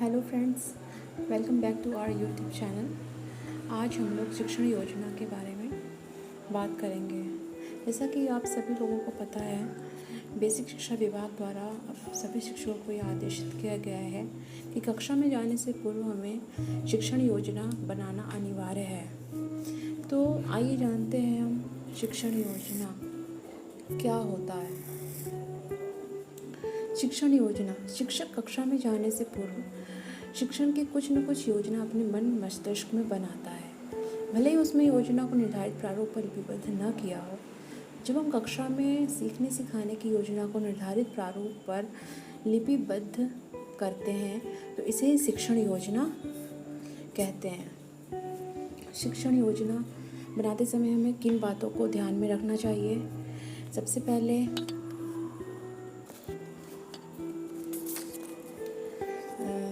Hello friends, welcome back to our YouTube channel. आज हम लोग शिक्षण योजना के बारे में बात करेंगे। जैसा कि आप सभी लोगों को पता है, बेसिक शिक्षा विभाग द्वारा अब सभी शिक्षकों को यह आदेशित किया गया है कि कक्षा में जाने से पूर्व हमें शिक्षण योजना बनाना अनिवार्य है। तो आइए जानते हैं हम शिक्षण योजना क्या होता है। शिक्षण योजना शिक्षक कक्षा में जाने से पूर्व शिक्षण की कुछ न कुछ योजना अपने मन मस्तिष्क में बनाता है, भले ही उसमें योजना को निर्धारित प्रारूप पर लिपिबद्ध न किया हो। जब हम कक्षा में सीखने सिखाने की योजना को निर्धारित प्रारूप पर लिपिबद्ध करते हैं तो इसे ही शिक्षण योजना कहते हैं। शिक्षण योजना बनाते समय हमें किन बातों को ध्यान में रखना चाहिए? सबसे पहले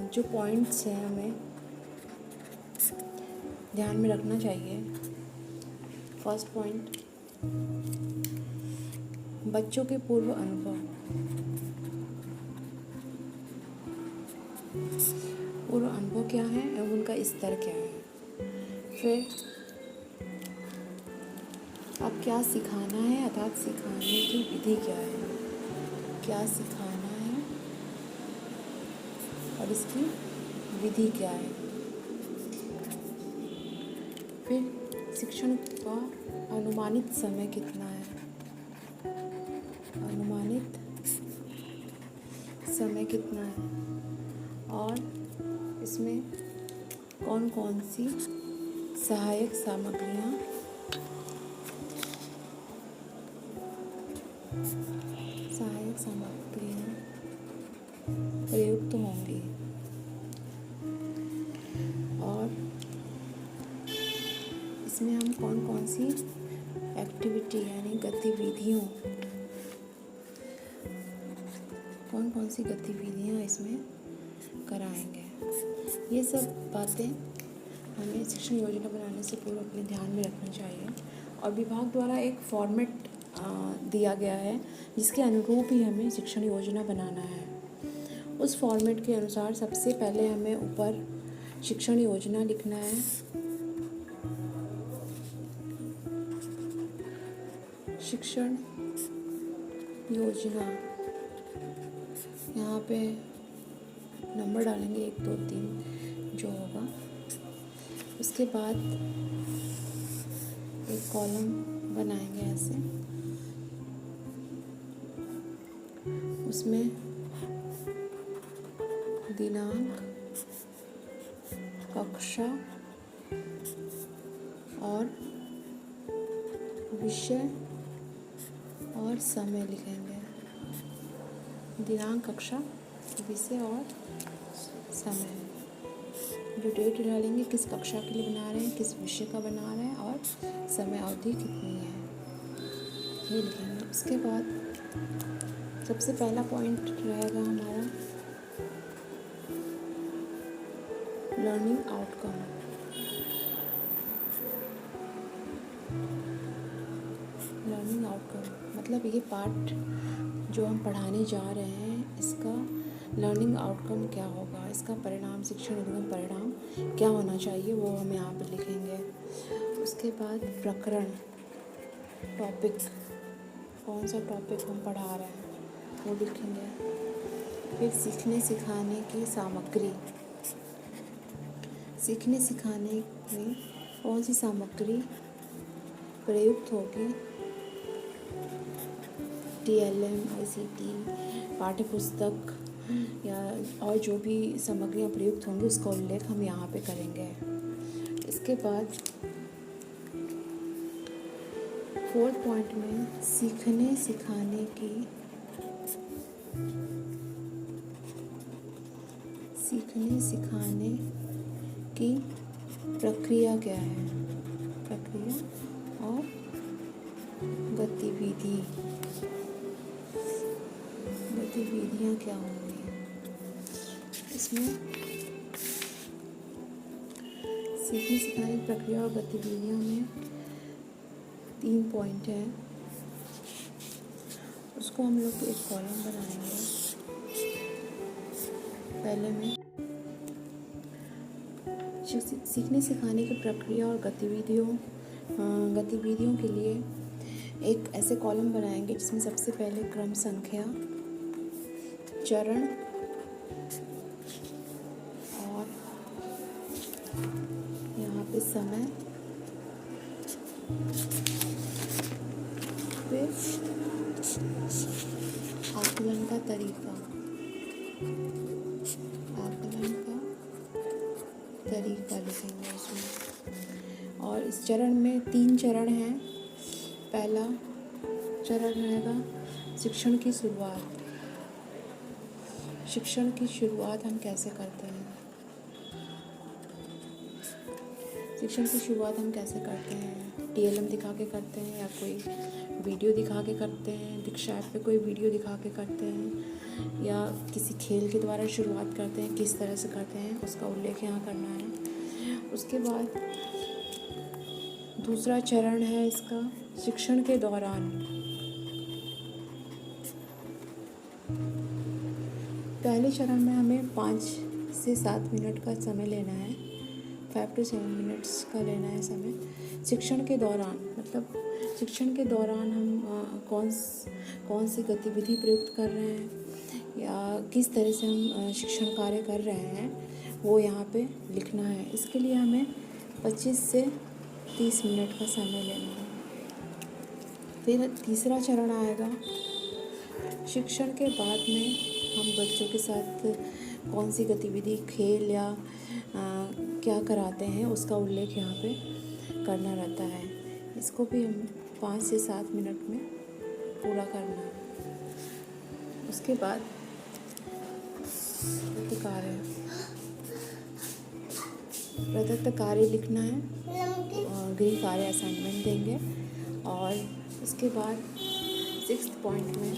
जो पॉइंट्स हैं हमें ध्यान में रखना चाहिए। फर्स्ट पॉइंट, बच्चों के पूर्व अनुभव। पूर्व अनुभव क्या है एवं उनका स्तर क्या है। फिर अब क्या सिखाना है अर्थात सिखाने की विधि क्या है, क्या सिखाना है और इसकी विधि क्या है। फिर शिक्षण का अनुमानित समय कितना है, अनुमानित समय कितना है और इसमें कौन कौन सी सहायक सामग्रियाँ प्रयुक्त होंगी और इसमें हम कौन कौन सी एक्टिविटी यानी गतिविधियाँ इसमें कराएंगे। ये सब बातें हमें शिक्षण योजना बनाने से पूर्व अपने ध्यान में रखना चाहिए। और विभाग द्वारा एक फॉर्मेट दिया गया है जिसके अनुरूप ही हमें शिक्षण योजना बनाना है। उस फॉर्मेट के अनुसार सबसे पहले हमें ऊपर शिक्षण योजना लिखना है। शिक्षण योजना, यहाँ पे नंबर डालेंगे 1 2 3 जो होगा। उसके बाद एक कॉलम बनाएंगे ऐसे, उसमें दिनांक, कक्षा और विषय और समय लिखेंगे। दिनांक, कक्षा, विषय और समय। जो डेट डालेंगे किस कक्षा के लिए बना रहे हैं, किस विषय का बना रहे हैं और समय अवधि कितनी है, ये लिखेंगे। उसके बाद सबसे पहला पॉइंट रहेगा हमारा लर्निंग आउटकम। लर्निंग आउटकम मतलब ये पाठ जो हम पढ़ाने जा रहे हैं इसका लर्निंग आउटकम क्या होगा, इसका परिणाम, शिक्षण योजना परिणाम क्या होना चाहिए, वो हम यहाँ पे लिखेंगे। उसके बाद प्रकरण, टॉपिक, कौन सा टॉपिक हम पढ़ा रहे हैं वो लिखेंगे। फिर सीखने सिखाने की सामग्री, सीखने सिखाने में कौन सी सामग्री प्रयुक्त होगी, TLM, ICT, पाठ्य पुस्तक या और जो भी सामग्रियाँ प्रयुक्त होंगी उसका उल्लेख हम यहाँ पे करेंगे। इसके बाद 4th पॉइंट में सीखने सिखाने की प्रक्रिया क्या है, प्रक्रिया और गतिविधियाँ क्या होंगी। इसमें सीखने सिखाने की प्रक्रिया और गतिविधियों में 3 पॉइंट हैं, उसको हम लोग एक कॉलम बनाएंगे। पहले में सीखने सिखाने की प्रक्रिया और गतिविधियों के लिए एक ऐसे कॉलम बनाएंगे जिसमें सबसे पहले क्रम संख्या, चरण और यहाँ पे समय, फिर आकलन का तरीका लिखेंगे उसमें। और इस चरण में 3 चरण हैं। पहला चरण रहेगा शिक्षण की शुरुआत हम कैसे करते हैं। TLM दिखा के करते हैं या कोई वीडियो दिखा के करते हैं, दीक्षा ऐप पे कोई वीडियो दिखा के करते हैं या किसी खेल के द्वारा शुरुआत करते हैं। किस तरह से करते हैं उसका उल्लेख यहाँ करना है। उसके बाद दूसरा चरण है इसका शिक्षण के दौरान। पहले चरण में हमें 5 से 7 मिनट का समय लेना है, 5 to 7 मिनट्स का लेना है समय। शिक्षण के दौरान मतलब शिक्षण के दौरान हम कौन सी गतिविधि प्रयुक्त कर रहे हैं या किस तरह से हम शिक्षण कार्य कर रहे हैं वो यहाँ पे लिखना है। इसके लिए हमें 25 से 30 मिनट का समय लेना है। फिर तीसरा चरण आएगा शिक्षण के बाद में हम बच्चों के साथ कौन सी गतिविधि, खेल या क्या कराते हैं उसका उल्लेख यहाँ पे करना रहता है। इसको भी हम 5 से 7 मिनट में पूरा करना है। उसके बाद प्रदत्त कार्य लिखना है और गृह कार्य असाइनमेंट देंगे। और इसके बाद 6th पॉइंट में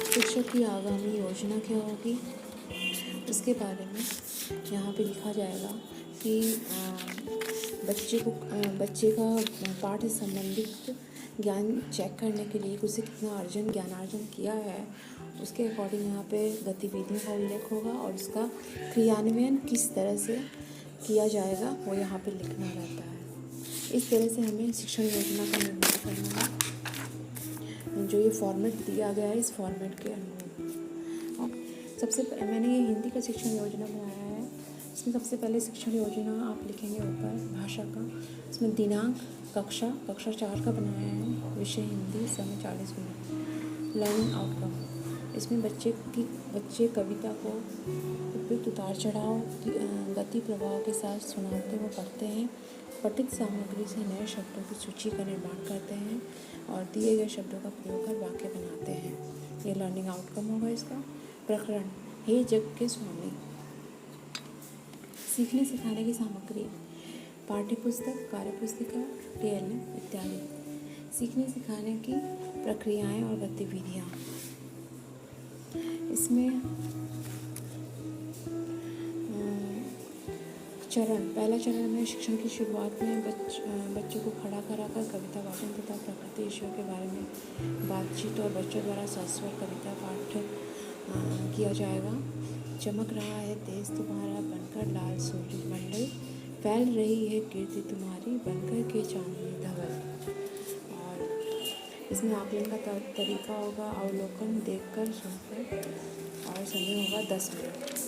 शिक्षक की आगामी योजना क्या होगी उसके बारे में यहाँ पे लिखा जाएगा कि बच्चे का पाठ से संबंधित ज्ञान चेक करने के लिए उसे कितना ज्ञानार्जन किया है उसके अकॉर्डिंग यहाँ पे गतिविधियों का उल्लेख होगा और उसका क्रियान्वयन किस तरह से किया जाएगा वो यहाँ पे लिखना रहता है। इस तरह से हमें शिक्षण योजना का निर्माण करना है। जो ये फॉर्मेट दिया गया है इस फॉर्मेट के अनुरूप मैंने ये हिंदी का शिक्षण योजना बनाया है। इसमें सबसे पहले शिक्षण योजना आप लिखेंगे ऊपर भाषा का। इसमें दिनांक, कक्षा 4 का बनाया है, विषय हिंदी, समय 40 मिनट। लर्निंग आउटकम, इसमें बच्चे कविता को उपयुक्त उतार चढ़ाव गति प्रभाव के साथ सुनाते व पढ़ते हैं। पठित सामग्री से नए शब्दों की सूची का निर्माण करते हैं और दिए गए शब्दों का प्रयोग कर वाक्य बनाते हैं। ये लर्निंग आउटकम होगा इसका। प्रकरण, हे जग के स्वामी, सीखने सिखाने की सामग्री, पाठ्यपुस्तक, कार्यपुस्तिका, TLM इत्यादि। सीखने सिखाने की प्रक्रियाएं और गतिविधियाँ, इसमें पहला चरण में शिक्षण की शुरुआत में बच्चों को खड़ा कराकर कविता वाचन तथा प्रकृति विषयों के बारे में बातचीत और बच्चों द्वारा सस्वर कविता पाठ किया जाएगा। चमक रहा है तेज तुम्हारा बनकर लाल सूर्य मंडल, फैल रही है कीर्ति तुम्हारी बनकर के चांदनी धवल। और इसमें आकलन का तरीका होगा अवलोकन, देखकर, सुनकर और समय होगा 10 मिनट।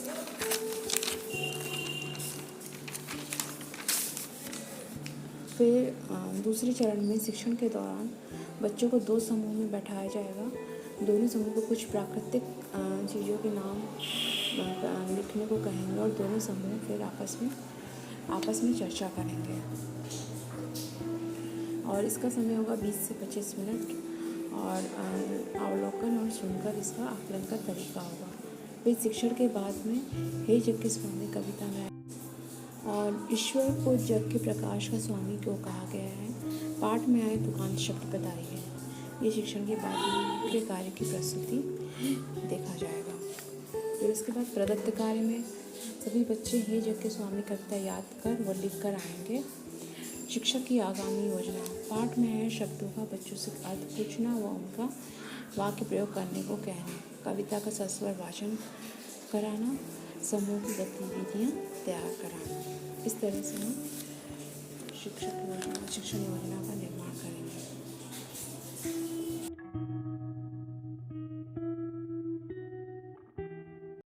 फिर दूसरे चरण में शिक्षण के दौरान बच्चों को 2 समूह में बैठाया जाएगा। दोनों समूह को कुछ प्राकृतिक चीज़ों के नाम लिखने को कहेंगे और दोनों समूह फिर आपस में चर्चा करेंगे। और इसका समय होगा 20 से 25 मिनट और अवलोकन और सुनकर इसका आकलन का तरीका होगा। फिर शिक्षण के बाद में हे जग के स्वामी कविता में और ईश्वर को जग के प्रकाश का स्वामी क्यों कहा गया है, पाठ में आए तुकांत शब्द बताइए। ये शिक्षण के बाद के कार्य की प्रस्तुति देखा जाएगा। फिर इसके बाद प्रदत्त कार्य में सभी बच्चे हे जग के स्वामी कविता याद कर व लिख कर आएंगे। शिक्षक की आगामी योजना, पाठ में आए शब्दों का बच्चों से अर्थ पूछना व उनका वाक्य प्रयोग करने को कहना, कविता का सस्वर वाचन कराना, समूह की गतिविधियाँ तैयार कराना। इस तरह से हम शिक्षण योजना का निर्माण करेंगे।